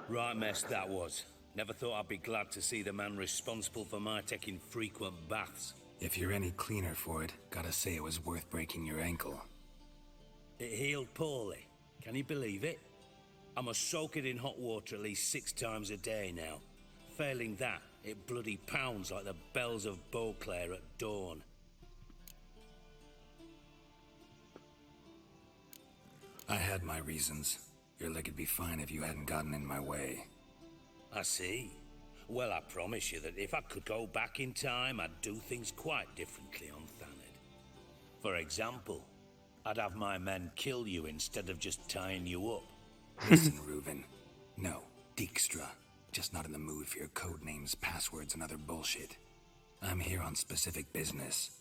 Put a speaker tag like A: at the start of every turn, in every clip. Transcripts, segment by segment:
A: Right mess that was. Never thought I'd be glad to see the man responsible for my taking frequent baths.
B: If you're any cleaner for it, gotta say it was worth breaking your ankle.
A: It healed poorly. Can you believe it? I must soak it in hot water at least 6 times a day now. Failing that, it bloody pounds like the bells of Beauclair at dawn.
B: I had my reasons. Your leg'd be fine if you hadn't gotten in my way.
A: I see. Well, I promise you that if I could go back in time, I'd do things quite differently on Thanedd. For example, I'd have my men kill you instead of just tying you up.
B: Listen, Reuven. No, Dijkstra. Just not in the mood for your code names, passwords, and other bullshit. I'm here on specific business.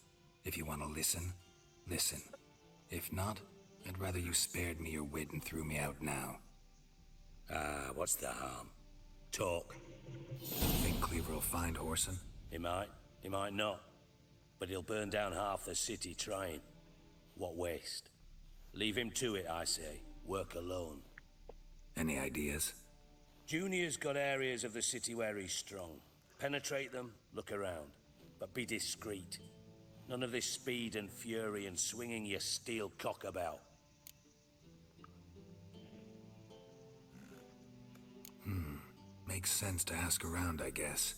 B: If you want to listen, listen. If not, I'd rather you spared me your wit and threw me out now.
A: What's the harm? Talk.
B: Think Cleaver will find Whoreson?
A: He might not. But he'll burn down half the city trying. What waste? Leave him to it, I say. Work alone.
B: Any ideas?
A: Junior's got areas of the city where he's strong. Penetrate them, look around. But be discreet. None of this speed and fury and swinging your steel cock about.
B: Makes sense to ask around, I guess.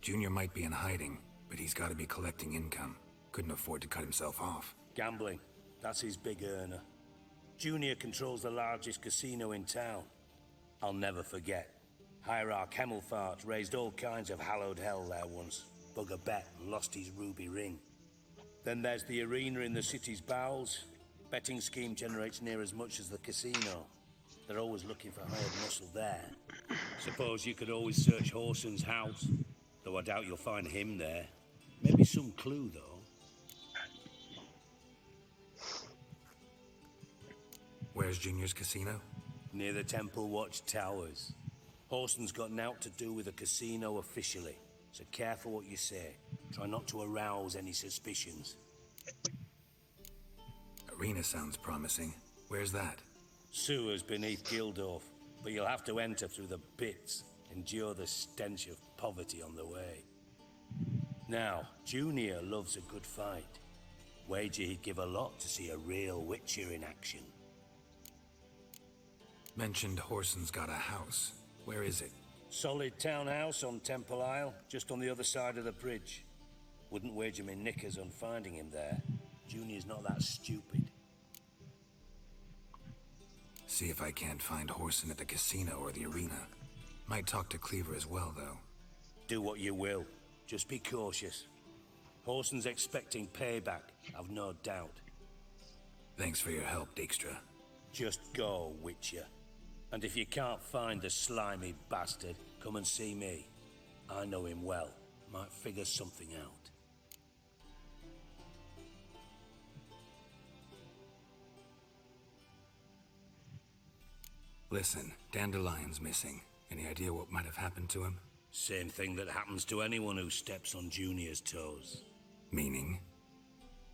B: Junior might be in hiding, but he's gotta be collecting income. Couldn't afford to cut himself off.
A: Gambling. That's his big earner. Junior controls the largest casino in town. I'll never forget. Hierarch Hemmelfart raised all kinds of hallowed hell there once. Bug a bet and lost his ruby ring. Then there's the arena in the city's bowels. Betting scheme generates near as much as the casino. They're always looking for hired muscle there. Suppose you could always search Whoreson's house, though I doubt you'll find him there. Maybe some clue, though.
B: Where's Junior's casino?
A: Near the Temple Watch Towers. Whoreson's got naught to do with the casino officially, so careful what you say. Try not to arouse any suspicions.
B: Arena sounds promising. Where's that?
A: Sewers beneath Gildorf, but you'll have to enter through the pits, endure the stench of poverty on the way. Now, Junior loves a good fight. Wager he'd give a lot to see a real Witcher in action.
B: Mentioned Whoreson's got a house. Where is it?
A: Solid townhouse on Temple Isle, just on the other side of the bridge. Wouldn't wager me knickers on finding him there. Junior's not that stupid.
B: See if I can't find Whoreson at the casino or the arena. Might talk to Cleaver as well, though.
A: Do what you will. Just be cautious. Whoreson's expecting payback, I've no doubt.
B: Thanks for your help, Dijkstra.
A: Just go, Witcher. And if you can't find the slimy bastard, come and see me. I know him well. Might figure something out.
B: Listen, Dandelion's missing. Any idea what might have happened to him?
A: Same thing that happens to anyone who steps on Junior's toes.
B: Meaning?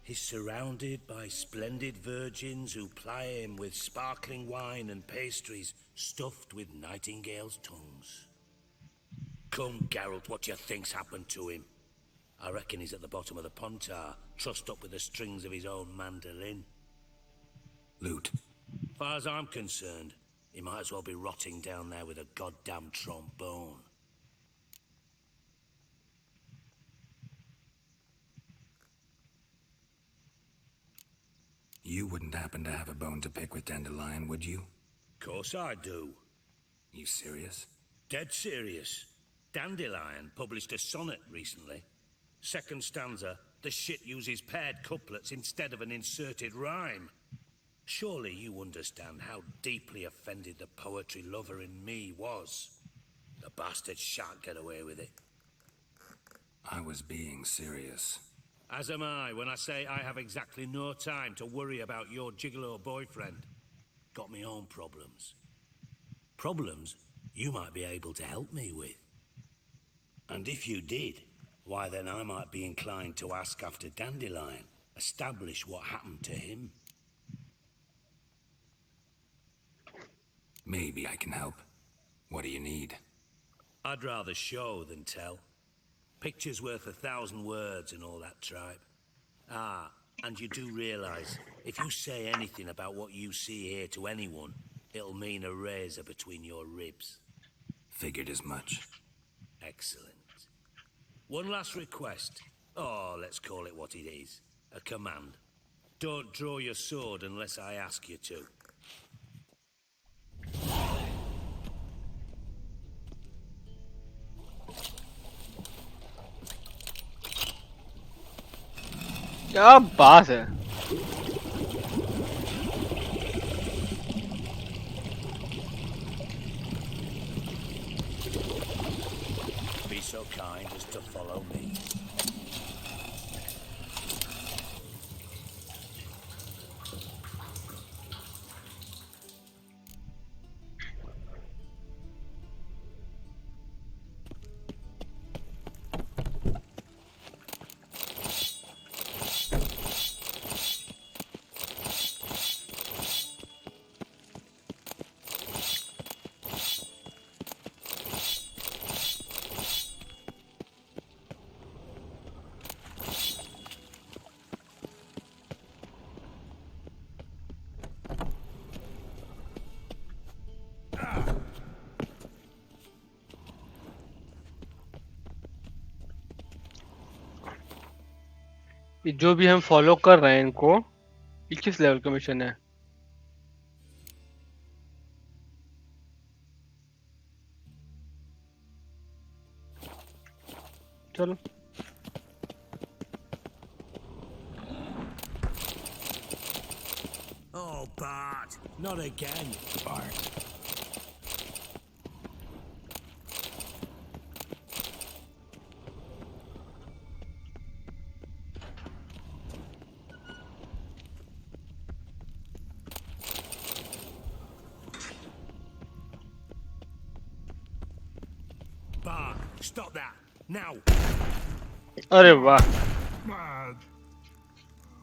A: He's surrounded by splendid virgins who ply him with sparkling wine and pastries stuffed with nightingales' tongues. Come, Geralt, what do you think's happened to him? I reckon he's at the bottom of the Pontar, trussed up with the strings of his own mandolin.
B: Loot.
A: Far as I'm concerned, he might as well be rotting down there with a goddamn trombone.
B: You wouldn't happen to have a bone to pick with Dandelion, would you?
A: Course I do.
B: You serious?
A: Dead serious. Dandelion published a sonnet recently. Second stanza, the shit uses paired couplets instead of an inserted rhyme. Surely you understand how deeply offended the poetry lover in me was. The bastard shan't get away with it.
B: I was being serious.
A: As am I when I say I have exactly no time to worry about your gigolo boyfriend. Got me own problems. Problems you might be able to help me with. And if you did, why then I might be inclined to ask after Dandelion, establish what happened to him.
B: Maybe I can help. What do you need?
A: I'd rather show than tell. Picture's worth 1,000 words and all that tripe. Ah, and you do realize, if you say anything about what you see here to anyone, it'll mean a razor between your ribs.
B: Figured as much.
A: Excellent. One last request. Oh, let's call it what it is. A command. Don't draw your sword unless I ask you to.
C: क्या बात है?
A: Be so kind as to follow me.
C: ये जो भी हम follow कर रहे हैं इनको, ये किस लेवल का मिशन है? चलो
A: Oh, Bart, not again.
B: Bart.
A: Bart, stop that. Now.
C: अरे वाह
D: Mad.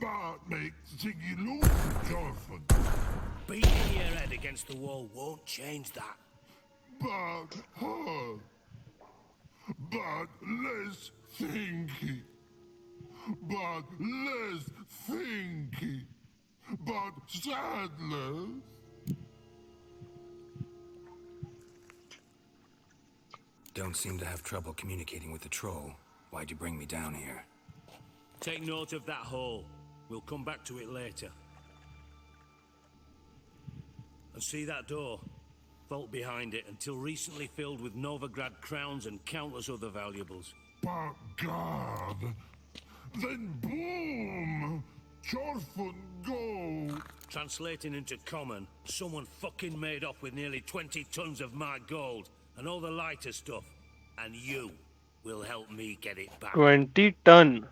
D: Bart makes Ziggy lose Jorfan.
A: Beating your head against the wall won't change that.
D: Bart hard. Bart less thinky. Bart less thinky. Bart sadler.
B: Don't seem to have trouble communicating with the troll. Why'd you bring me down here?
A: Take note of that hole. We'll come back to it later. And see that door? Vault behind it, until recently filled with Novigrad crowns and countless other valuables.
D: Bart guard. Then boom! Jorfan go.
A: Translating into common, someone fucking made off with nearly 20 tons of my gold and all the lighter stuff. And you will help me get it back.
C: 20 ton.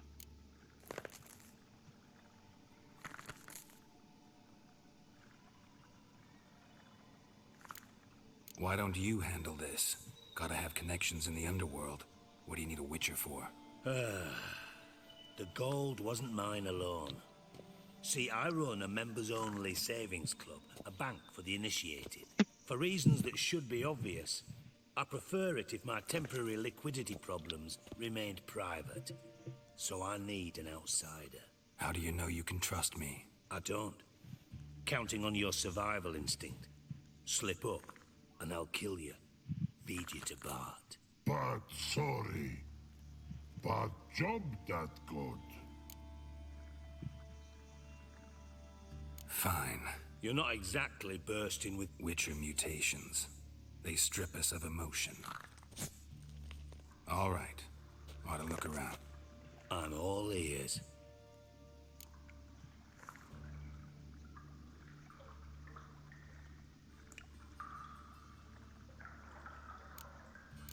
B: Why don't you handle this? Gotta have connections in the underworld. What do you need a witcher for?
A: The gold wasn't mine alone. See, I run a members-only savings club, a bank for the initiated. For reasons that should be obvious, I prefer it if my temporary liquidity problems remained private. So I need an outsider.
B: How do you know you can trust me?
A: I don't. Counting on your survival instinct. Slip up, and I'll kill you. Feed you to Bart.
D: Bart sorry. Bart job that good.
B: Fine.
A: You're not exactly bursting with...
B: Witcher mutations. They strip us of emotion. All right. Ought to look around.
A: I'm all ears.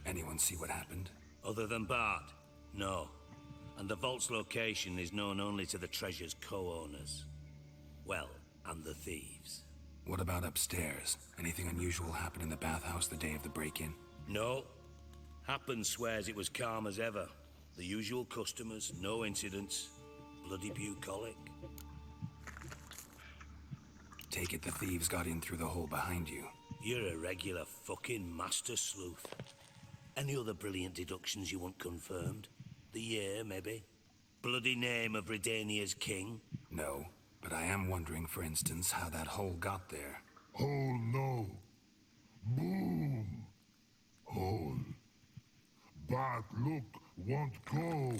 B: Anyone see what happened?
A: Other than Bart? No. And the vault's location is known only to the treasure's co-owners. Well, and the thieves.
B: What about upstairs? Anything unusual happen in the bathhouse the day of the break-in?
A: No. Happen swears it was calm as ever. The usual customers, no incidents. Bloody bucolic.
B: Take it the thieves got in through the hole behind you.
A: You're a regular fucking master sleuth. Any other brilliant deductions you want confirmed? The year, maybe? Bloody name of Redania's king?
B: No, but I am wondering, for instance, how that hole got there.
D: Hole no. Boom. Hole. Bad look won't go.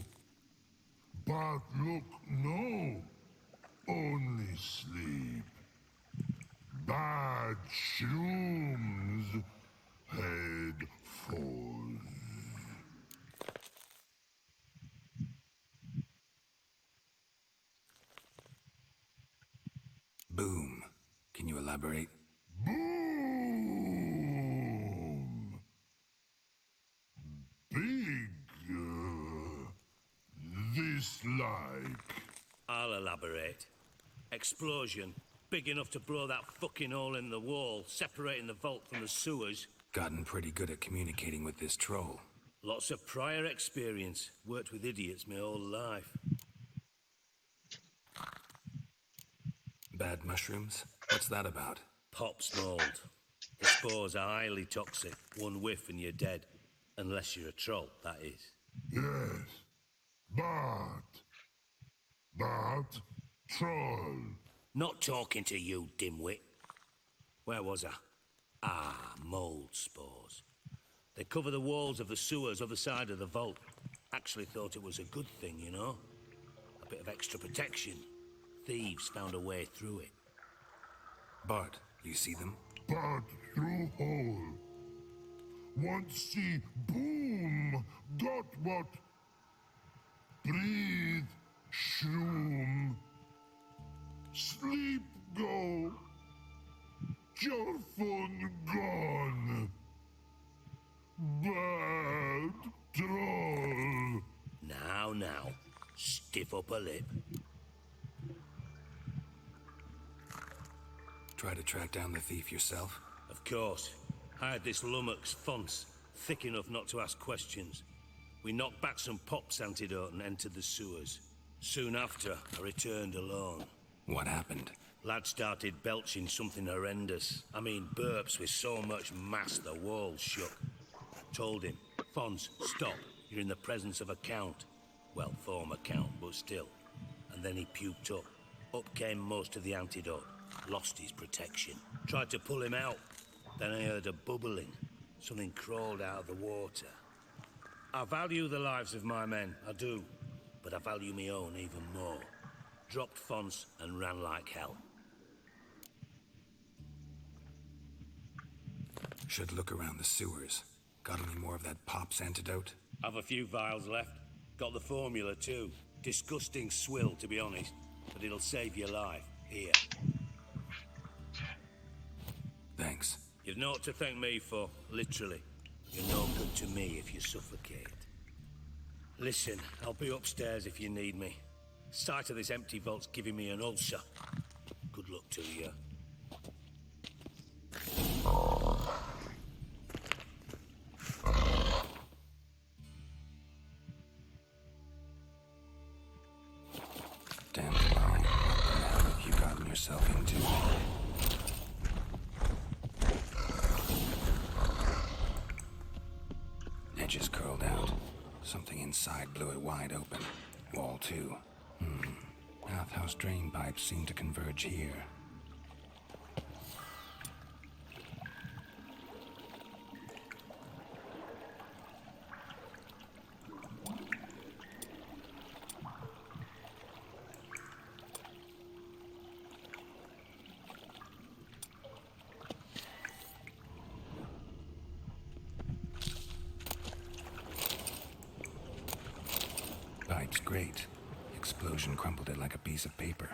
D: Bad look no. Only sleep. Bad shrooms. Head falls.
B: Boom. Can you elaborate?
D: Boom. Big. This like.
A: I'll elaborate. Explosion. Big enough to blow that fucking hole in the wall, separating the vault from the sewers.
B: Gotten pretty good at communicating with this troll.
A: Lots of prior experience. Worked with idiots my whole life.
B: Bad mushrooms? What's that about?
A: Pop's mold. The spores are highly toxic. One whiff and you're dead. Unless you're a troll, that is.
D: Yes. But. Troll.
A: Not talking to you, dimwit. Where was I? Ah, mold spores. They cover the walls of the sewers other side of the vault. Actually thought it was a good thing, you know? A bit of extra protection. Thieves found a way through it.
B: Bart, you see them?
D: But through hole. Want see boom. Got what? Breathe. Shroom. Sleep go. Your phone gone. Bad troll.
A: Now. Stiff upper lip.
B: Try to track down the thief yourself?
A: Of course. I had this lummox Fonce, thick enough not to ask questions. We knocked back some Pop's antidote and entered the sewers. Soon after, I returned alone.
B: What happened?
A: Lad started belching something horrendous. I mean, burps with so much mass the walls shook. Told him, Fonz, stop. You're in the presence of a count. Well, former count, but still. And then he puked up. Up came most of the antidote. Lost his protection. Tried to pull him out. Then I heard a bubbling. Something crawled out of the water. I value the lives of my men, I do. But I value my own even more. Dropped Fonz and ran like hell.
B: Should look around the sewers. Got any more of that Pop's antidote?
A: Have a few vials left. Got the formula too. Disgusting swill, to be honest. But it'll save your life. Here.
B: Thanks.
A: You've naught to thank me for, literally. You're no good to me if you suffocate. Listen, I'll be upstairs if you need me. Sight of this empty vault's giving me an ulcer. Good luck to you.
B: Damn well. What the hell have you gotten yourself into? Edges curled out. Something inside blew it wide open. Wall too. Bathhouse drain pipes seem to converge here. Pipe's great. Explosion crumpled it like a piece of paper.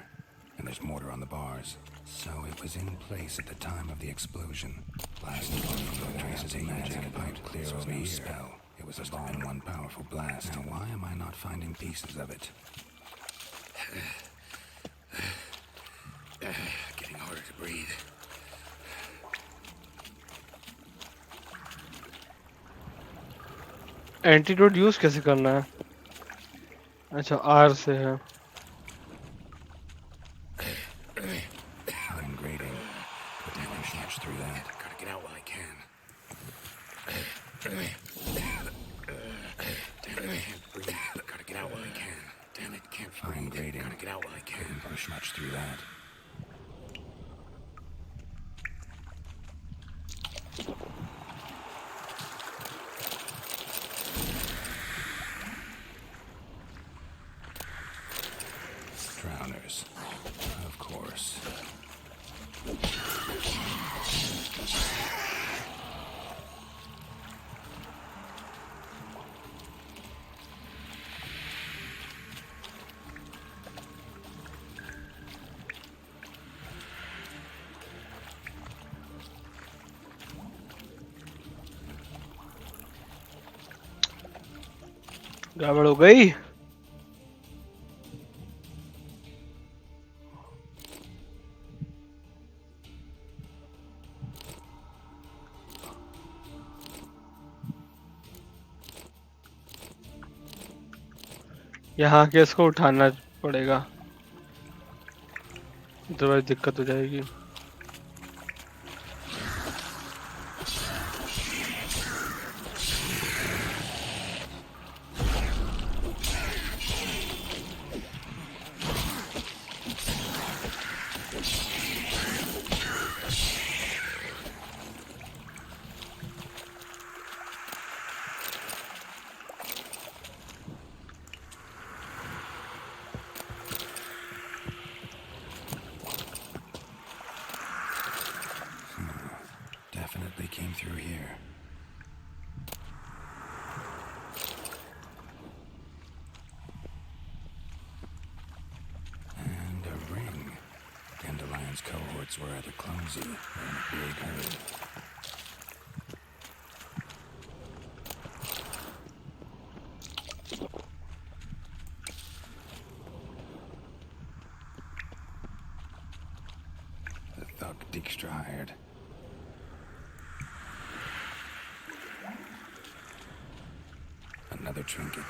B: And there's mortar on the bars. So it was in place at the time of the explosion. Blast from the traces of magic pipe clear over here. Spell. It was must have been one powerful blast. Now why am I not finding pieces of it? Getting harder to breathe.
C: Antidote use कैसे करना है? अच्छा are से है.
B: Fine grading. But then I snatched through that.
A: Gotta get out
B: Breathe. Gotta get out while I can. Damn it, can't find grading. Gotta get out while I can. Couldn't push much through that. Drowners. Of course.
C: गड़बड़ हो गई। यहाँ के इसको उठाना पड़ेगा, otherwise दिक्कत हो जाएगी।
B: Definitely came through here. And a ring. Dandelion's cohorts were rather clumsy. They're in a big hurry. The thug Dijkstra hired. Another trinket.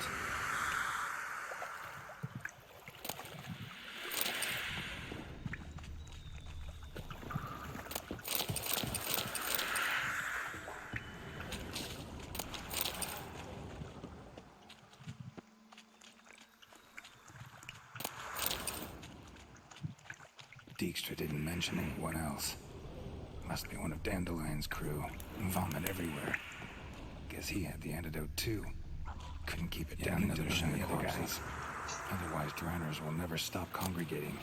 B: Dijkstra didn't mention anyone else. Must be one of Dandelion's crew. Vomit everywhere. Guess he had the antidote too. Couldn't keep it down until shiny the other guys. Otherwise, drowners will never stop congregating.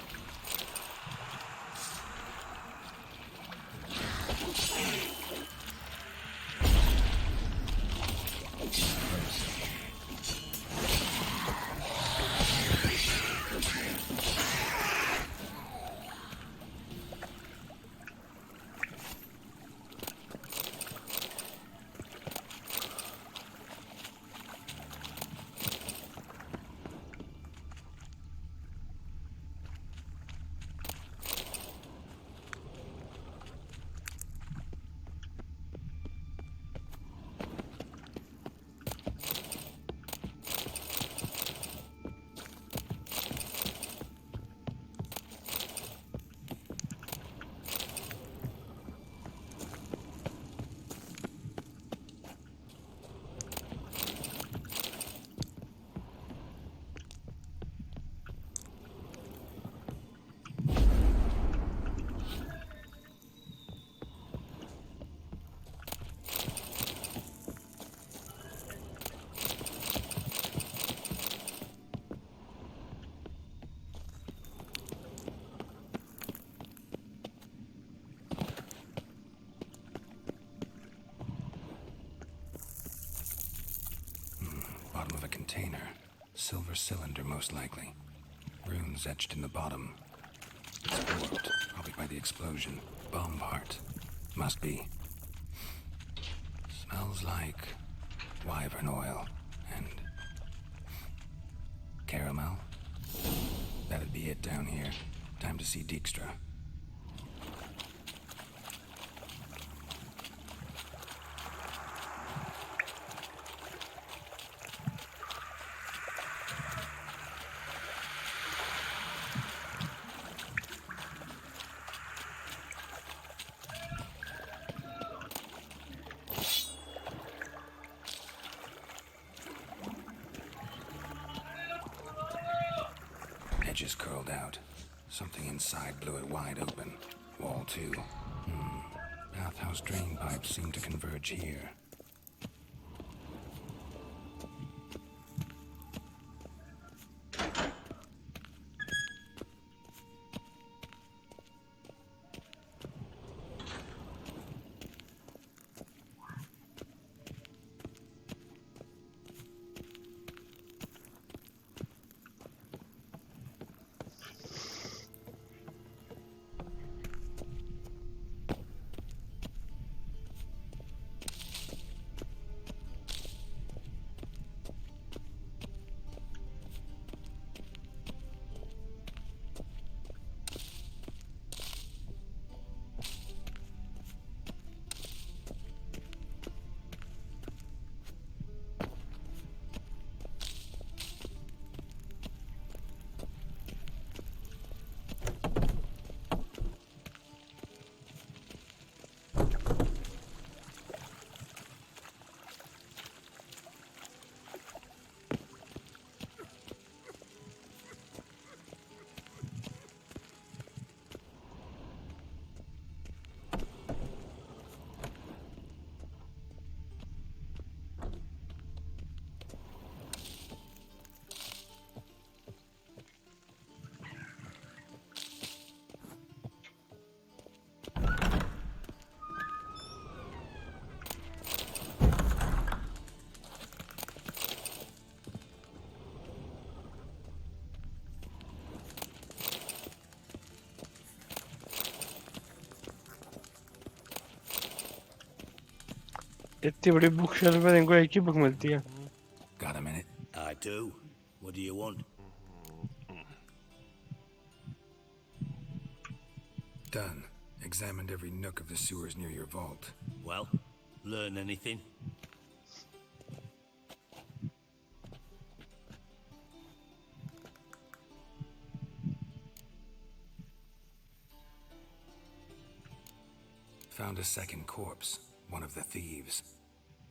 B: Bottom of a container. Silver cylinder, most likely. Runes etched in the bottom. It's warped, probably by the explosion. Bomb part. Must be. Smells like wyvern oil and caramel. That'd be it down here. Time to see Dijkstra. is curled out. Something inside blew it wide open. Wall too. Bathhouse drain pipes seem to converge here.
C: इतनी बड़ी book shelf में इनको एक ही book मिलती है.
B: Got a minute?
A: I do. What do you want?
B: Done. Examined every nook of the sewers near your vault.
A: Well, learn anything?
B: Found a second corpse, one of the thieves.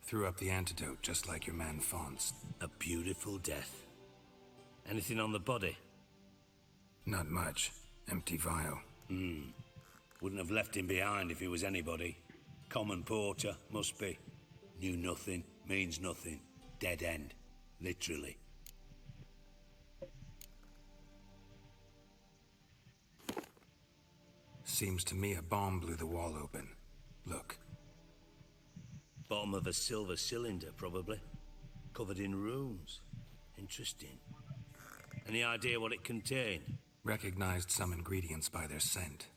B: Threw up the antidote just like your man Fonz.
A: A beautiful death. Anything on the body?
B: Not much. Empty vial.
A: Wouldn't have left him behind if he was anybody. Common porter, must be. Knew nothing, means nothing. Dead end. Literally.
B: Seems to me a bomb blew the wall open. Look.
A: Bottom of a silver cylinder, probably. Covered in runes. Interesting. Any idea what it contained?
B: Recognized some ingredients by their scent.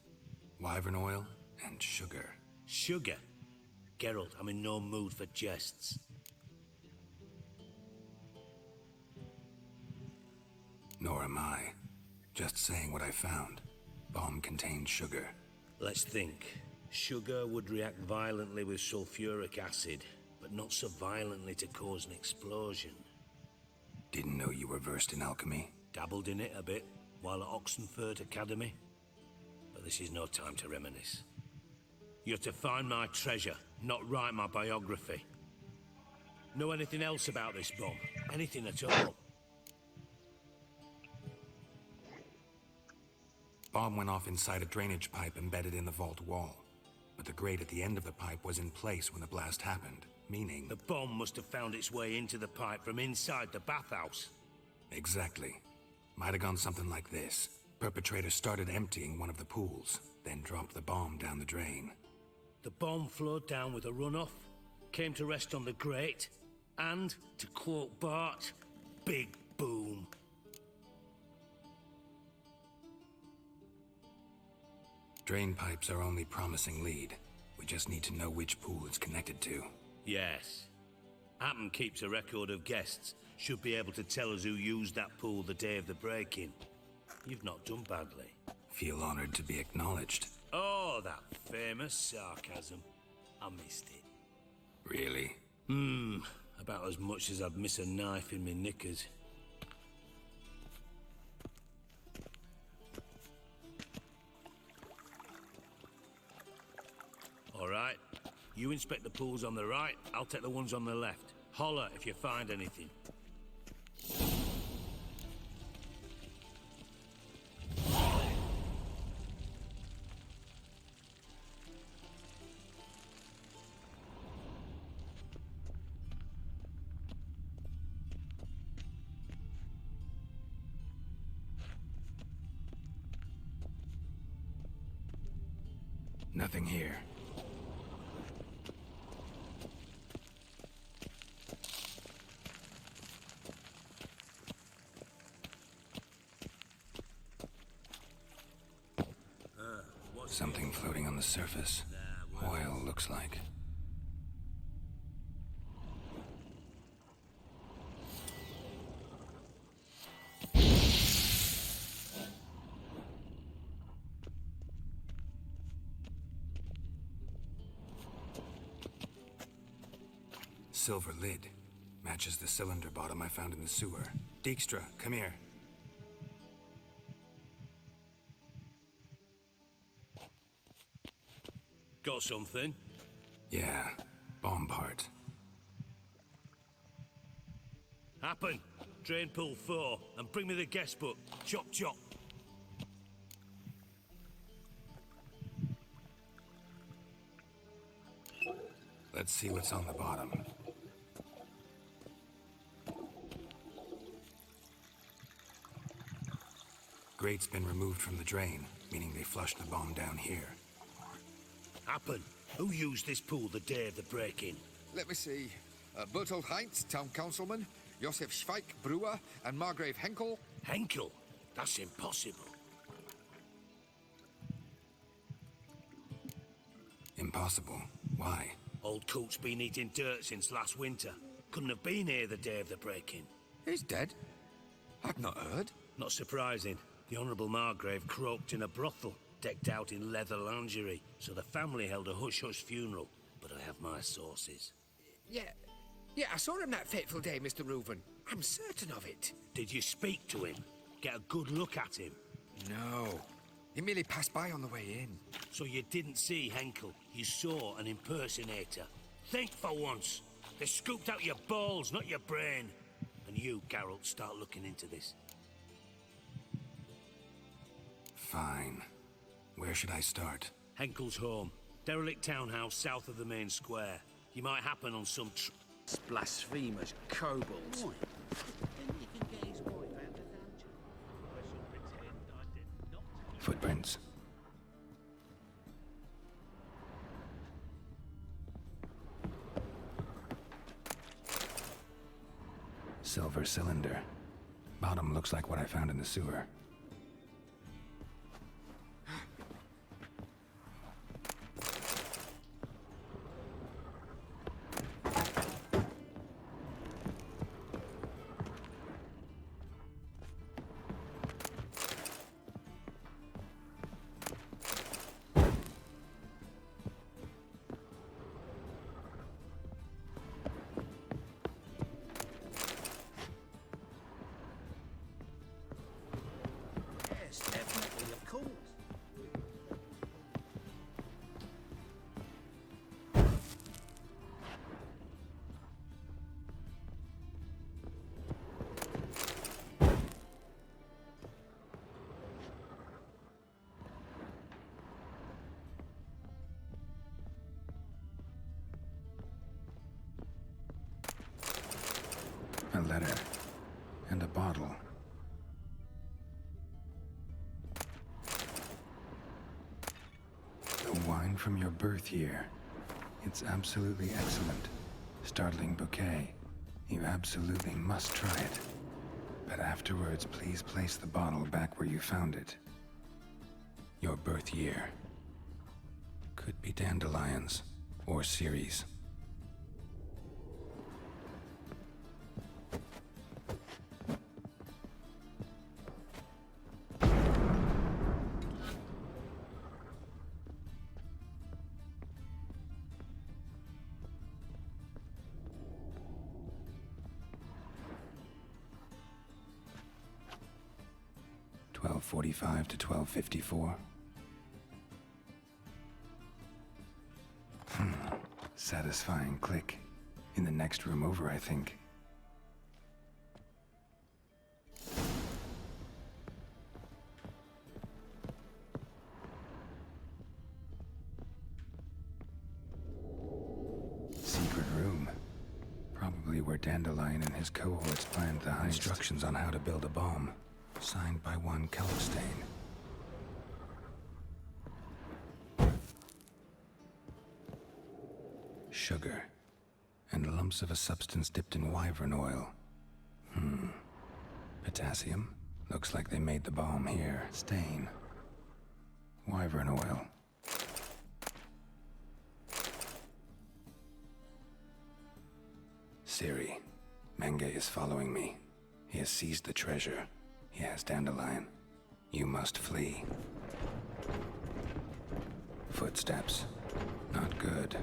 B: Wyvern oil and sugar.
A: Sugar? Geralt, I'm in no mood for jests.
B: Nor am I. Just saying what I found. Bomb contained sugar.
A: Let's think. Sugar would react violently with sulfuric acid, but not so violently to cause an explosion.
B: Didn't know you were versed in alchemy.
A: Dabbled in it a bit while at Oxenford Academy. But this is no time to reminisce. You're to find my treasure, not write my biography. Know anything else about this bomb? Anything at all?
B: Bomb went off inside a drainage pipe embedded in the vault wall. But the grate at the end of the pipe was in place when the blast happened, meaning...
A: The bomb must have found its way into the pipe from inside the bathhouse.
B: Exactly. Might have gone something like this. Perpetrator started emptying one of the pools, then dropped the bomb down the drain.
A: The bomb flowed down with a runoff, came to rest on the grate, and, to quote Bart, big boom.
B: Drain pipes are only promising lead. We just need to know which pool it's connected to.
A: Yes. Appen keeps a record of guests. Should be able to tell us who used that pool the day of the break-in. You've not done badly.
B: Feel honored to be acknowledged.
A: Oh, that famous sarcasm. I missed it.
B: Really?
A: About as much as I'd miss a knife in my knickers. All right. You inspect the pools on the right, I'll take the ones on the left. Holler if you find anything.
B: Nothing here. Something floating on the surface. Oil, looks like. Silver lid. Matches the cylinder bottom I found in the sewer. Dijkstra, come here.
A: Got something?
B: Yeah, bomb part.
A: Happen. Drain pool 4, and bring me the guest book. Chop chop.
B: Let's see what's on the bottom. Grate's been removed from the drain, meaning they flushed the bomb down here.
A: Happen. Who used this pool the day of the break-in?
E: Let me see. Bertolt Heinz, town councilman, Josef Schweik, brewer, and Margrave Henkel.
A: Henkel? That's impossible.
B: Impossible. Why?
A: Old Coot's been eating dirt since last winter. Couldn't have been here the day of the break-in.
E: He's dead? I've not heard.
A: Not surprising. The Honourable Margrave croaked in a brothel, decked out in leather lingerie, so the family held a hush-hush funeral. But I have my sources.
E: Yeah, I saw him that fateful day, Mr. Reuven. I'm certain of it.
A: Did you speak to him? Get a good look at him?
E: No. He merely passed by on the way in.
A: So you didn't see Henkel, you saw an impersonator. Think for once. They scooped out your balls, not your brain. And you, Geralt, start looking into this.
B: Fine. Where should I start?
A: Henkel's home. Derelict townhouse south of the main square. You might happen on some
F: Blasphemous kobolds.
B: Footprints. Silver cylinder. Bottom looks like what I found in the sewer.
F: Yes, definitely, of course.
B: A letter. And a bottle. The wine from your birth year. It's absolutely excellent. Startling bouquet. You absolutely must try it. But afterwards, please place the bottle back where you found it. Your birth year. Could be dandelions. Or Ceres. .45 to 12:54. Satisfying click. In the next room over, I think. Secret room. Probably where Dandelion and his cohorts planned the heist. Instructions on how to build a bomb. Signed by one Kalkstein. sugar. And lumps of a substance dipped in wyvern oil. Potassium? Looks like they made the bomb here. Stain. Wyvern oil. Siri. Menge is following me. He has seized the treasure. He has Dandelion. You must flee. Footsteps. Not good.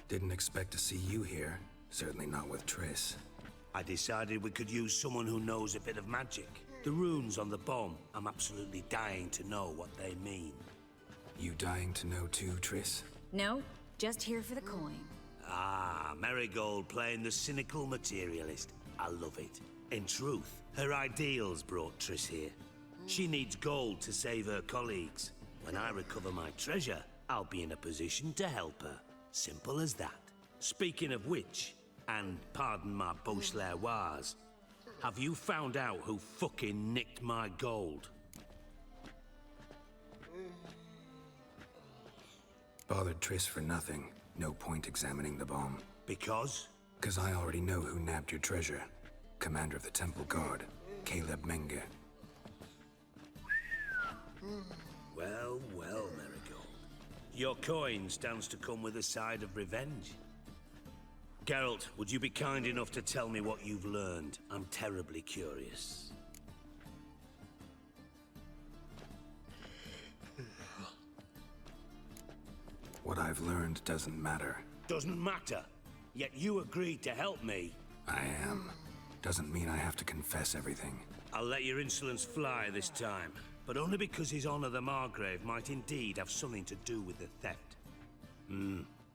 B: Didn't expect to see you here. Certainly not with Triss.
A: I decided we could use someone who knows a bit of magic. The runes on the bomb, I'm absolutely dying to know what they mean.
B: You dying to know too, Triss?
G: No, just here for the coin.
A: Ah, Marigold playing the cynical materialist. I love it. In truth, her ideals brought Triss here. She needs gold to save her colleagues. When I recover my treasure, I'll be in a position to help her. Simple as that. Speaking of which, and pardon my Beauclervoise, have you found out who fucking nicked my gold?
B: Bothered Triss for nothing. No point examining the bomb.
A: Because?
B: 'Cause I already know who nabbed your treasure. Commander of the Temple Guard, Caleb Menge.
A: Well, well, Marigold. Your coin stands to come with a side of revenge. Geralt, would you be kind enough to tell me what you've learned? I'm terribly curious.
B: What I've learned doesn't matter.
A: Doesn't matter. Yet you agreed to help me.
B: I am. Doesn't mean I have to confess everything.
A: I'll let your insolence fly this time, but only because His Honor the Margrave might indeed have something to do with the theft.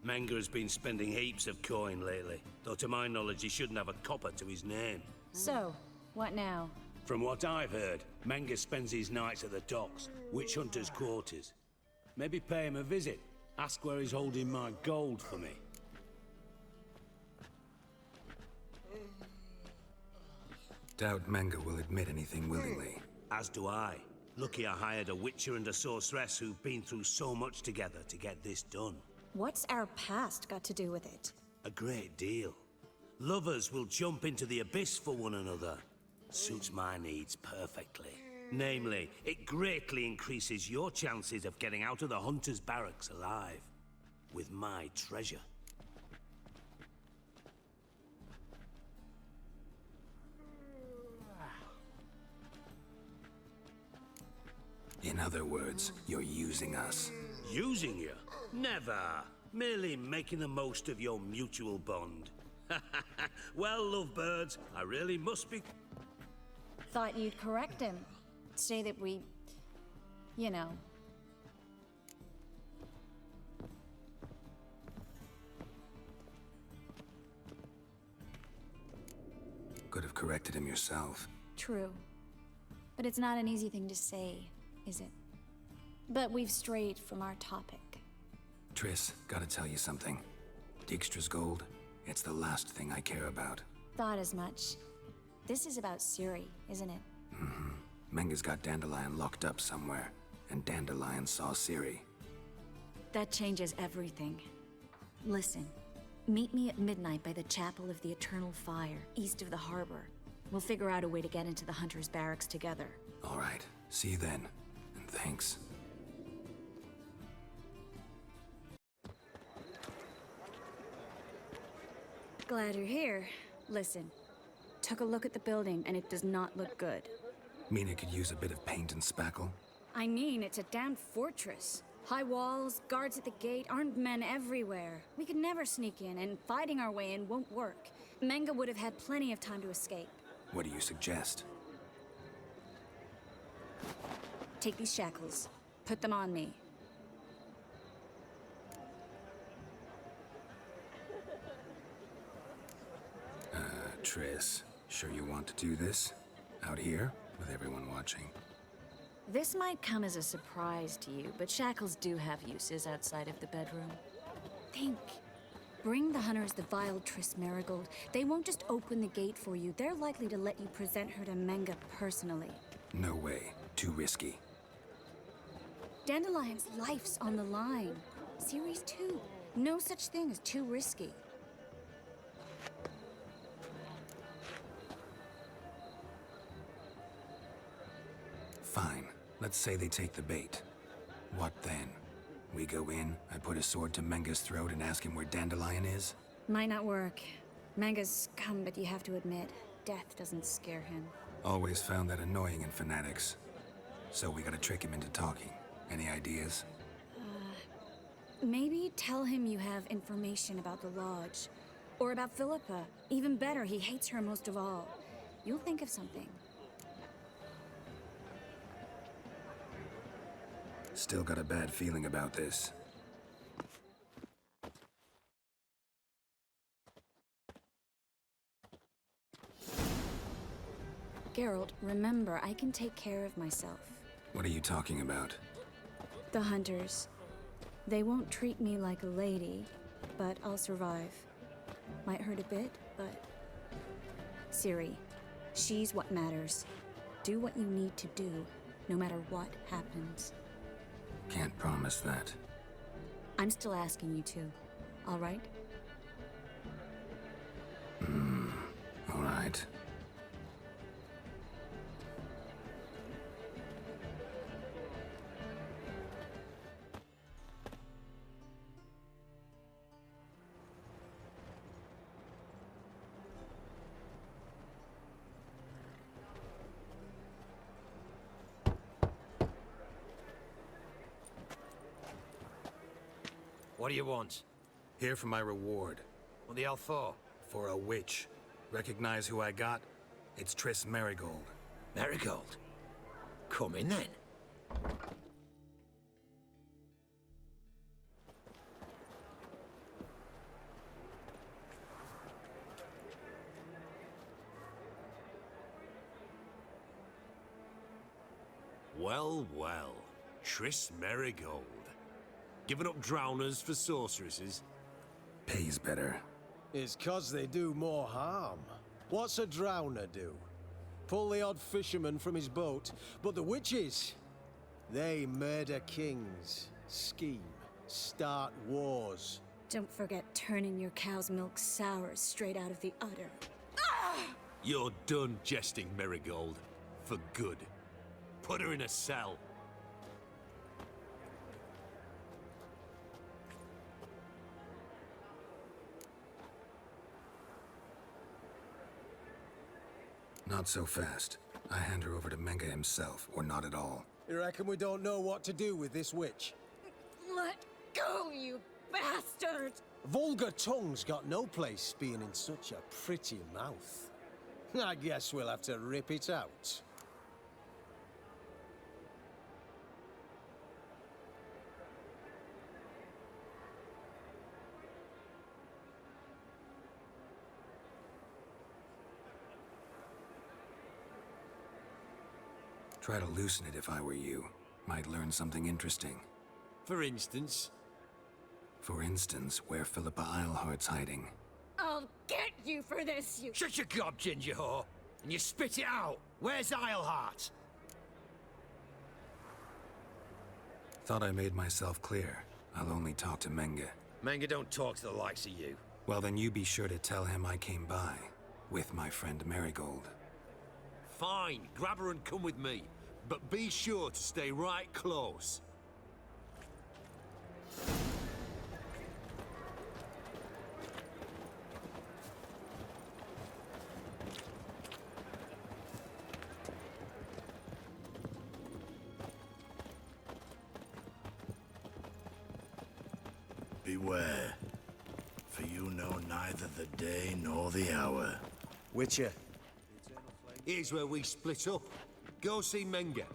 A: Menge has been spending heaps of coin lately, though to my knowledge he shouldn't have a copper to his name.
G: So, what now?
A: From what I've heard, Menge spends his nights at the docks, witch hunters' quarters. Maybe pay him a visit. Ask where he's holding my gold for me.
B: Doubt Menge will admit anything willingly.
A: As do I. Lucky I hired a witcher and a sorceress who've been through so much together to get this done.
G: What's our past got to do with it?
A: A great deal. Lovers will jump into the abyss for one another. Suits my needs perfectly. Namely, it greatly increases your chances of getting out of the hunter's barracks alive. With my treasure.
B: In other words, you're using us.
A: Using you? Never. Merely making the most of your mutual bond. Well, lovebirds, I really must be...
G: Thought you'd correct him. Say that we... you know...
B: Could have corrected him yourself.
G: True. But it's not an easy thing to say, is it? But we've strayed from our topic.
B: Triss, gotta tell you something. Dijkstra's gold, it's the last thing I care about.
G: Thought as much. This is about Ciri, isn't it?
B: Menge's got Dandelion locked up somewhere, and Dandelion saw Ciri.
G: That changes everything. Listen, meet me at midnight by the Chapel of the Eternal Fire, east of the harbor. We'll figure out a way to get into the Hunter's barracks together.
B: All right, see you then, and thanks.
G: Glad you're here. Listen, took a look at the building and it does not look good.
B: Mean it could use a bit of paint and spackle?
G: I mean, it's a damn fortress. High walls, guards at the gate, armed men everywhere. We could never sneak in, and fighting our way in won't work. Menge would have had plenty of time to escape.
B: What do you suggest?
G: Take these shackles. Put them on me.
B: Triss, sure you want to do this? Out here, with everyone watching?
G: This might come as a surprise to you, but shackles do have uses outside of the bedroom. Think. Bring the hunters the vile Triss Marigold. They won't just open the gate for you. They're likely to let you present her to Menga personally.
B: No way. Too risky.
G: Dandelion's life's on the line. Series 2. No such thing as too risky.
B: Fine. Let's say they take the bait. What then? We go in, I put a sword to Menga's throat and ask him where Dandelion is?
G: Might not work. Menga's scum, but you have to admit, death doesn't scare him.
B: Always found that annoying in fanatics. So we gotta trick him into talking. Any ideas?
G: Maybe tell him you have information about the Lodge. Or about Philippa. Even better, he hates her most of all. You'll think of something.
B: Still got a bad feeling about this.
G: Geralt, remember, I can take care of myself.
B: What are you talking about?
G: The hunters. They won't treat me like a lady, but I'll survive. Might hurt a bit, but... Ciri, she's what matters. Do what you need to do, no matter what happens.
B: Can't promise that.
G: I'm still asking you to, all right?
B: All right.
H: What do you want?
B: Here for my reward.
H: What the hell for?
B: For a witch. Recognize who I got? It's Triss Marigold.
H: Marigold? Come in then.
I: Well, well. Triss Marigold. Giving up drowners for sorceresses?
B: Pays better.
J: It's 'cause they do more harm. What's a drowner do? Pull the odd fisherman from his boat, but the witches, they murder kings, scheme, start wars.
G: Don't forget turning your cow's milk sour straight out of the udder.
I: You're done jesting, Marigold. For good. Put her in a cell.
B: Not so fast. I hand her over to Menga himself, or not at all.
J: You reckon we don't know what to do with this witch?
G: Let go, you bastard!
J: Vulgar tongue's got no place being in such a pretty mouth. I guess we'll have to rip it out.
B: Try to loosen it if I were you. Might learn something interesting.
I: For instance?
B: For instance, where Philippa Eilhart's hiding.
G: I'll get you for this, you...
H: Shut your gob, ginger whore, and you spit it out. Where's Eilhart?
B: Thought I made myself clear. I'll only talk to Menga.
H: Menga don't talk to the likes of you.
B: Well, then you be sure to tell him I came by. With my friend Marigold.
I: Fine, grab her and come with me. But be sure to stay right close.
D: Beware, for you know neither the day nor the hour.
J: Witcher.
I: Here's where we split up. Go see Menga.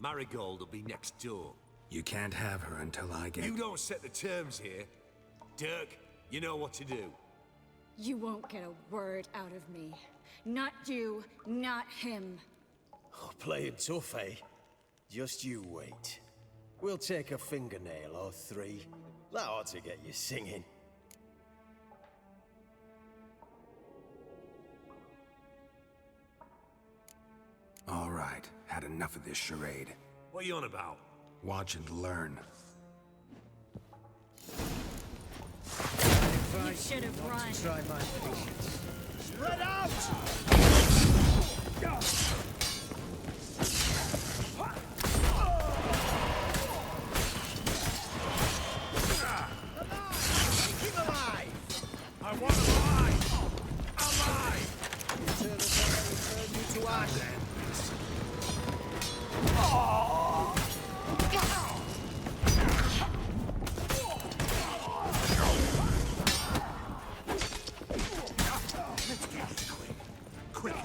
I: Marigold will be next door.
B: You can't have her until I get...
I: You don't set the terms here. Dirk, you know what to do.
G: You won't get a word out of me. Not you, not him.
J: Oh, playing tough, eh? Just you wait. We'll take a fingernail or three. That ought to get you singing.
B: All right, had enough of this charade.
I: What are you on about?
B: Watch and learn.
G: You should have run.
J: Try my patience. Spread out! Keep alive!
D: I want him alive! Alive!
J: Eternal fire will turn you to ash.
I: Quick!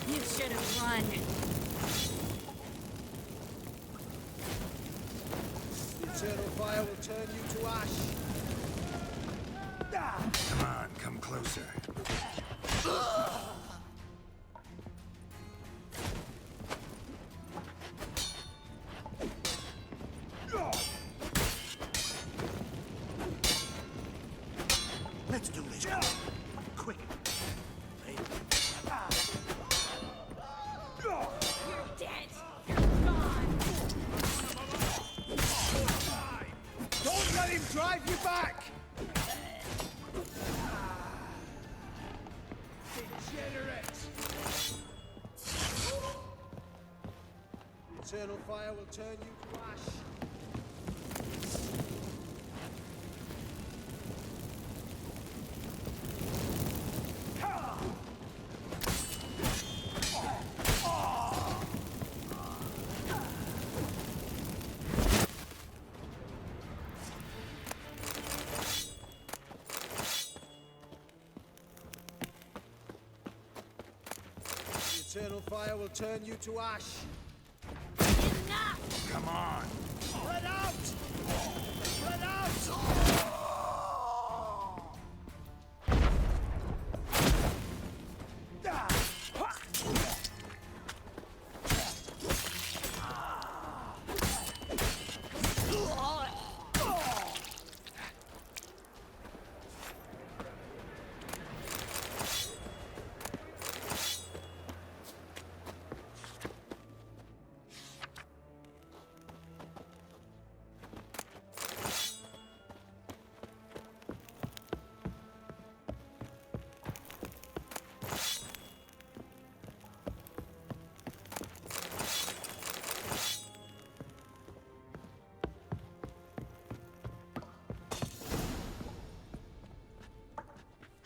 G: You should have run.
J: Eternal fire will turn you to ash.
B: Come on, come closer.
D: Let's do this. Quick.
G: You're dead. You're gone.
J: Don't let him drive you back! Degenerate! Eternal fire will turn you to ash. Eternal fire will turn you to ash.
G: Enough!
B: Come on.
J: Spread out! Spread out!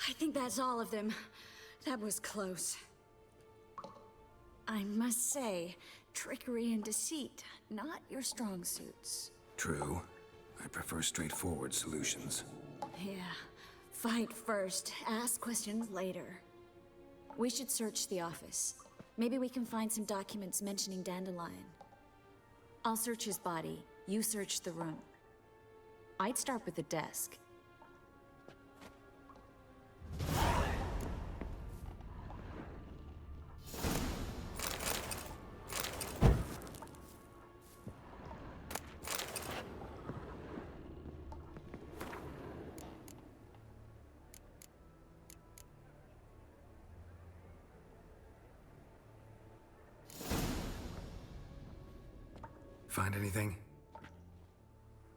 G: I think that's all of them. That was close. I must say, trickery and deceit, not your strong suits.
B: True. I prefer straightforward solutions.
G: Yeah. Fight first, ask questions later. We should search the office. Maybe we can find some documents mentioning Dandelion. I'll search his body, you search the room. I'd start with the desk.
B: Find anything?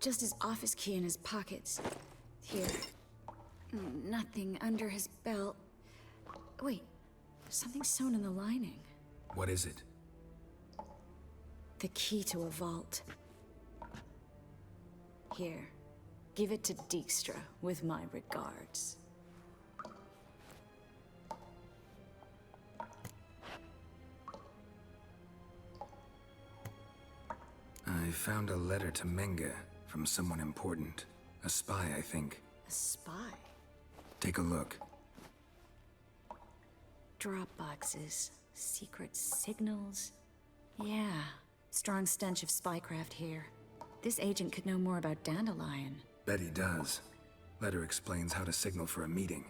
G: Just his office key in his pockets. Here. Nothing under his belt. Wait, something sewn in the lining.
B: What is it?
G: The key to a vault. Here. Give it to Dijkstra with my regards.
B: I found a letter to Menga from someone important. A spy, I think.
G: A spy?
B: Take a look.
G: Drop boxes, secret signals. Yeah, strong stench of spycraft here. This agent could know more about Dandelion.
B: Bet he does. Letter explains how to signal for a meeting.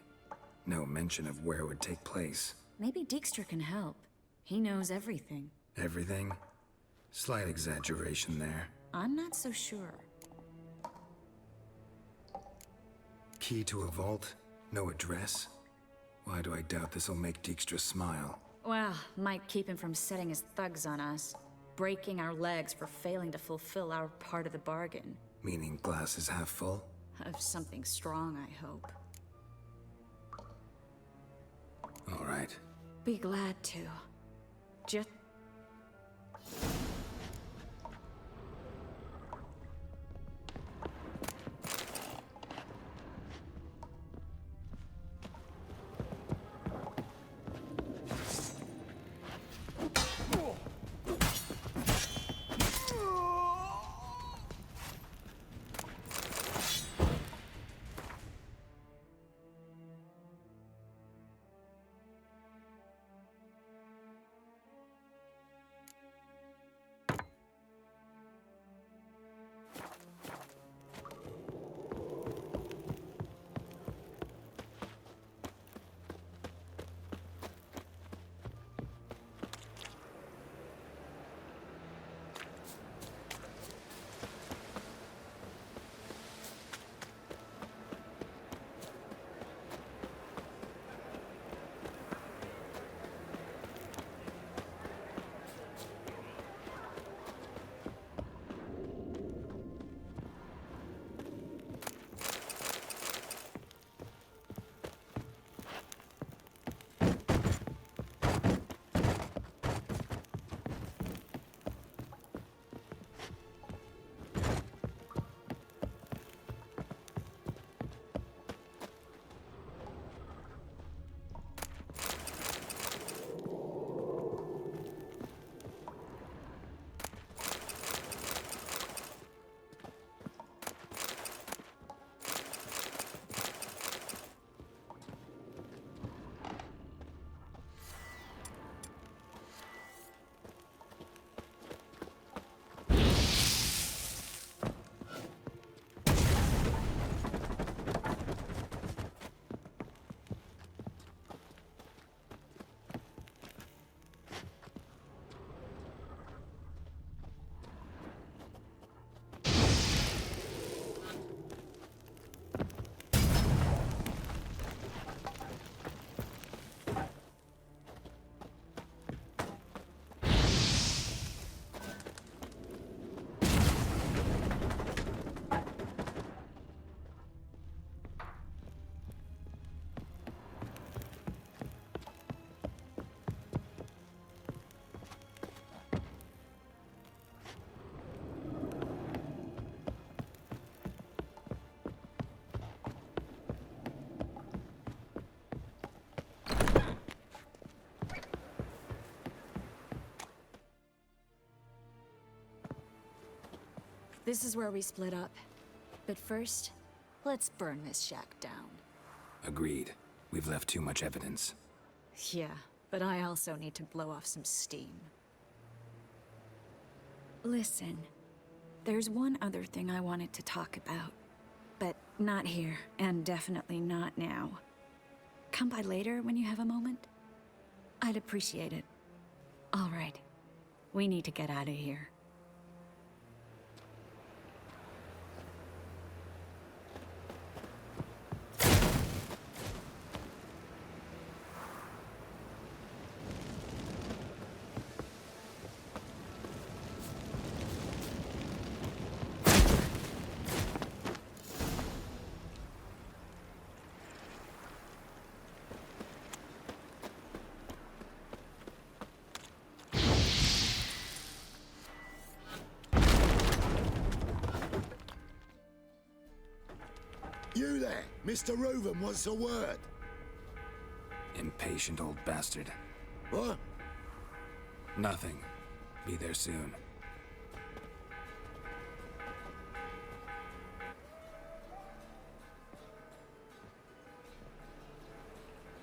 B: No mention of where it would take place.
G: Maybe Dijkstra can help. He knows everything.
B: Everything? Slight exaggeration there.
G: I'm not so sure.
B: Key to a vault? No address? Why do I doubt this'll make Dijkstra smile?
G: Well, might keep him from setting his thugs on us. Breaking our legs for failing to fulfill our part of the bargain.
B: Meaning glass is half full?
G: Of something strong, I hope.
B: All right.
G: Be glad to. Just... This is where we split up. But first, let's burn this shack down.
B: Agreed. We've left too much evidence.
G: Yeah, but I also need to blow off some steam. Listen, there's one other thing I wanted to talk about. But not here, and definitely not now. Come by later when you have a moment? I'd appreciate it. All right. We need to get out of here.
D: You there, Mr. Reuven wants a word.
B: Impatient old bastard.
D: What?
B: Nothing. Be there soon.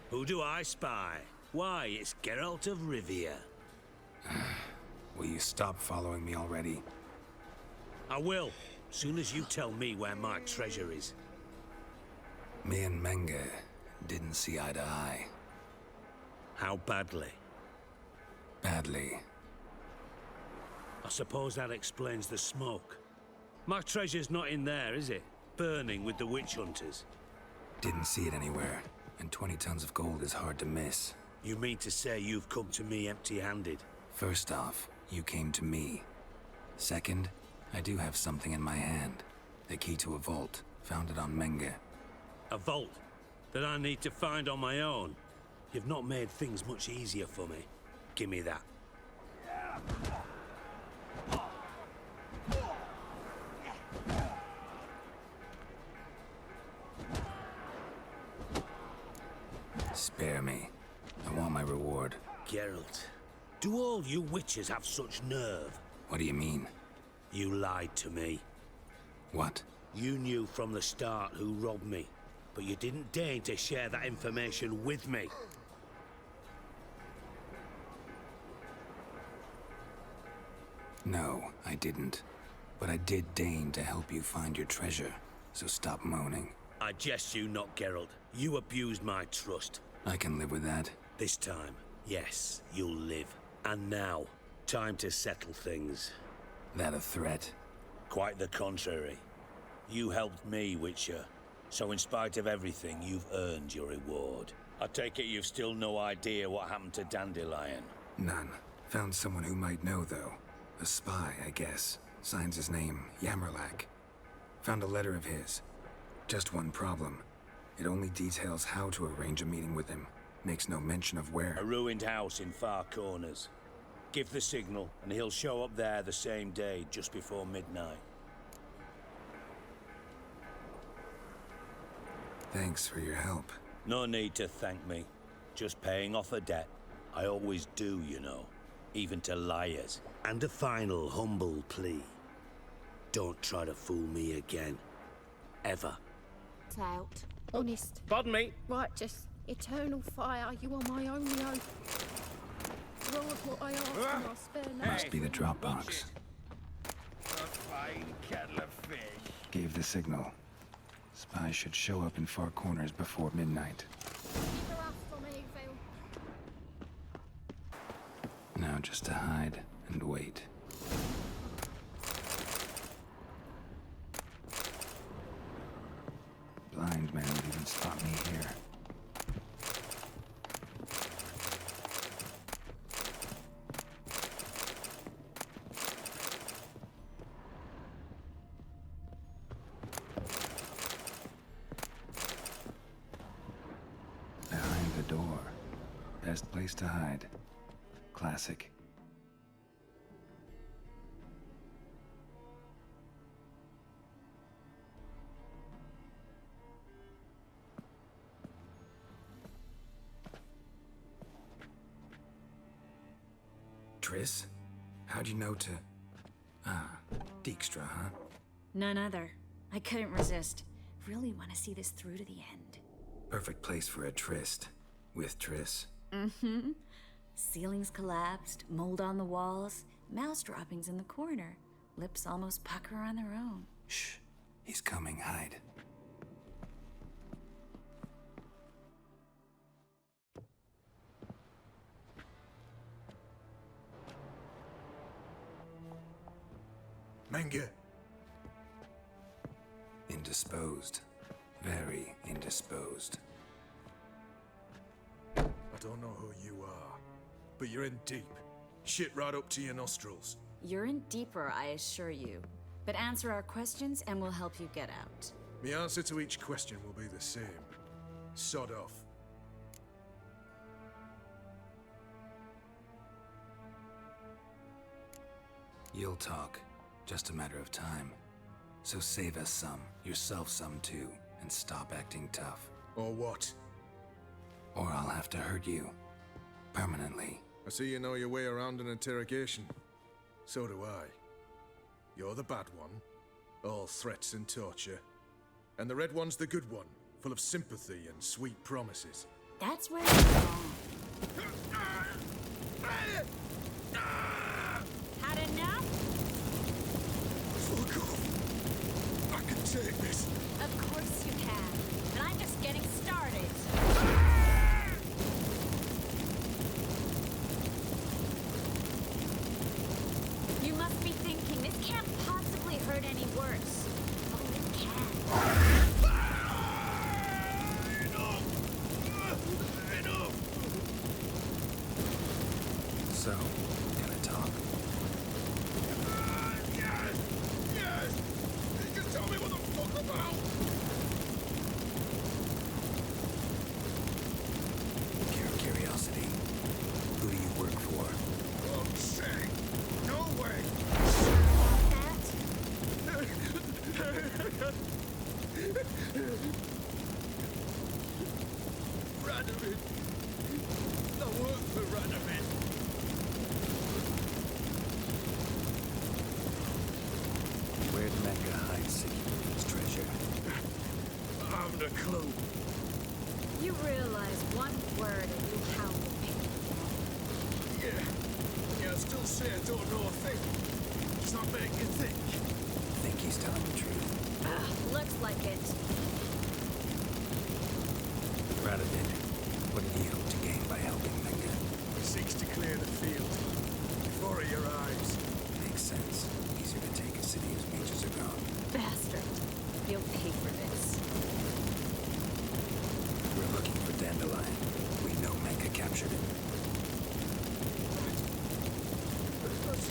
A: Who do I spy? Why, it's Geralt of Rivia.
B: Will you stop following me already?
A: I will, soon as you tell me where my treasure is.
B: Me and Menge didn't see eye to eye.
A: How badly?
B: Badly.
A: I suppose that explains the smoke. My treasure's not in there, is it? Burning with the witch hunters.
B: Didn't see it anywhere, and 20 tons of gold is hard to miss.
A: You mean to say you've come to me empty-handed?
B: First off, you came to me. Second, I do have something in my hand. The key to a vault, found it on Menge.
A: A vault that I need to find on my own? You've not made things much easier for me. Give me that.
B: Spare me. I want my reward.
A: Geralt, do all you witches have such nerve?
B: What do you mean?
A: You lied to me.
B: What?
A: You knew from the start who robbed me, but you didn't deign to share that information with me.
B: No, I didn't. But I did deign to help you find your treasure, so stop moaning.
A: I jest you not, Geralt. You abused my trust.
B: I can live with that.
A: This time, yes, you'll live. And now, time to settle things.
B: That a threat?
A: Quite the contrary. You helped me, Witcher. So in spite of everything, you've earned your reward. I take it you've still no idea what happened to Dandelion.
B: None. Found someone who might know, though. A spy, I guess. Signs his name, Yamerlak. Found a letter of his. Just one problem. It only details how to arrange a meeting with him. Makes no mention of where.
A: A ruined house in Far Corners. Give the signal, and he'll show up there the same day, just before midnight.
B: Thanks for your help.
A: No need to thank me. Just paying off a debt. I always do, you know. Even to liars. And a final humble plea. Don't try to fool me again. Ever.
K: Out. Honest.
C: Pardon me.
K: Right, just eternal fire. You are my only hope. Well, what I ask for my spare life.
B: Must be the Dropbox.
F: A fine kettle of fish.
B: Gave the signal. Spies should show up in Far Corners before midnight.
K: Keep her up for me, Phil.
B: Now just to hide and wait. Blind man would even spot me here. Behind the door. Best place to hide. Classic. Triss? How'd you know to... Ah, Dijkstra, huh?
G: None other. I couldn't resist. Really want to see this through to the end.
B: Perfect place for a tryst. With Triss.
G: Mm-hmm. Ceilings collapsed, mold on the walls, mouse droppings in the corner. Lips almost pucker on their own.
B: Shh. He's coming. Hide.
D: Menge.
B: Indisposed. Very indisposed.
D: I don't know who you are, but you're in deep. Shit right up to your nostrils.
G: You're in deeper, I assure you. But answer our questions and we'll help you get out.
D: The answer to each question will be the same. Sod off.
B: You'll talk. Just a matter of time. So save us some, yourself some too, and stop acting tough.
D: Or what?
B: Or I'll have to hurt you. Permanently.
D: I see you know your way around an interrogation. So do I. You're the bad one, all threats and torture. And the red one's the good one, full of sympathy and sweet promises.
G: That's where you're wrong. Had enough?
D: Fuck off. I can take this.
G: Of course you can. And I'm just getting started. You must be thinking, this can't possibly hurt any worse. Oh, it can.
B: So, gonna talk?
D: Yes! Just tell me what the fuck about!
B: Pure curiosity. Who do you work for?
D: Fuck's sake! No way! Radovid! I work for Radovid!
B: Where'd Menge hide Sigurd's treasure?
D: I haven't a clue.
G: You realize one word and you howl the pain.
D: Yeah, I still say I don't know a thing. Does that make you think?
B: Think he's telling the truth?
G: Looks like it.
B: Radovid, what did he hope to gain by helping Menge?
D: He seeks to clear the field before he arrives.
B: Makes sense. Easier to take a city whose mages are gone.
G: Bastard. You'll pay for this.
B: We're looking for Dandelion. We know Menge captured him.
D: That's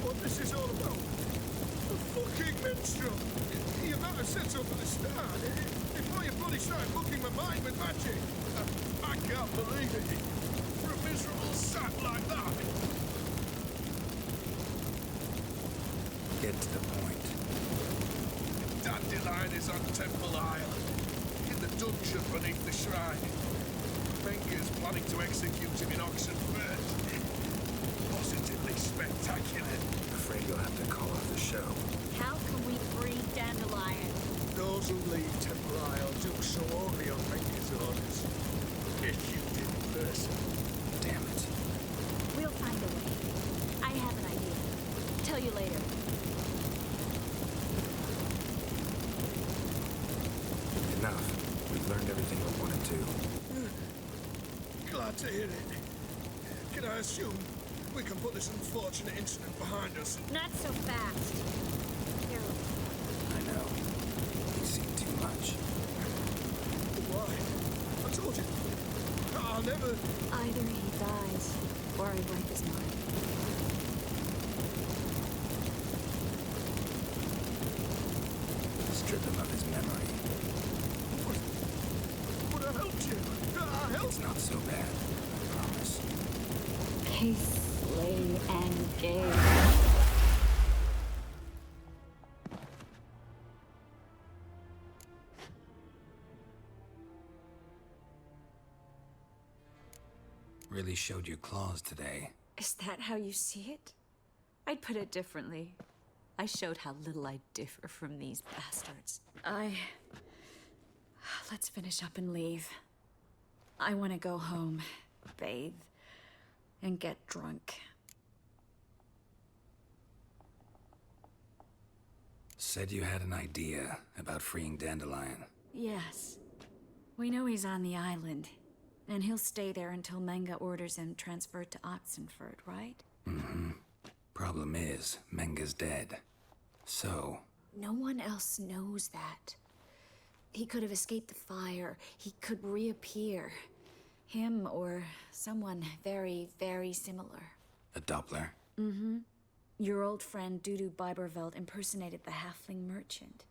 D: what this is all about. A fucking minstrel. You better set up at the start. Before you bloody start fucking my mind with magic. I can't believe it. For a miserable sap like that.
B: Get to the point.
D: Dandelion is on Temple Isle. In the dungeon beneath the shrine. Menge's planning to execute him in Oxen first. Positively spectacular.
B: Afraid you'll have to call off the show.
G: How can we free Dandelion?
D: Those who leave Temple Isle do so only on Menge's orders. Issued in person.
B: Damn it.
G: We'll find a way. I have an idea. Tell you later.
B: Enough. We've learned everything we wanted to.
D: Glad to hear it. Can I assume we can put this unfortunate incident behind us?
G: Not so fast. Here.
B: I know. You've seen too much.
D: Why? I told you. I'll never...
G: Either he dies, or I wipe his mind.
B: Strip him of his memory.
D: Would I helped you? I helped.
B: It's not so bad, I promise.
G: Peace, slay, and gay.
B: Really showed your claws today.
G: Is that how you see it? I'd put it differently.
L: I showed how little I differ from these bastards.
G: Let's finish up and leave. I want to go home, bathe, and get drunk.
B: Said you had an idea about freeing Dandelion.
G: Yes. We know he's on the island, and he'll stay there until Menga orders him transferred to Oxenford, right?
B: Mm-hmm. Problem is, Menga's dead. So...
G: No one else knows that. He could have escaped the fire. He could reappear. Him or someone very, very similar.
B: A Doppler?
G: Mm-hmm. Your old friend Dudu Biberveld impersonated the halfling merchant.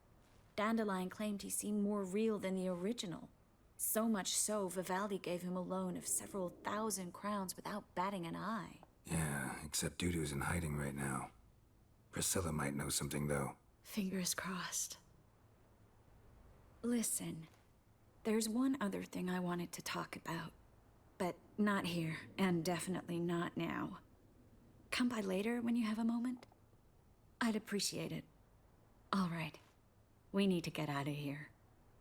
G: Dandelion claimed he seemed more real than the original. So much so, Vivaldi gave him a loan of several thousand crowns without batting an eye.
B: Yeah, except Dudu's in hiding right now. Priscilla might know something, though.
G: Fingers crossed. Listen, there's one other thing I wanted to talk about. But not here, and definitely not now. Come by later when you have a moment? I'd appreciate it. All right. We need to get out of here.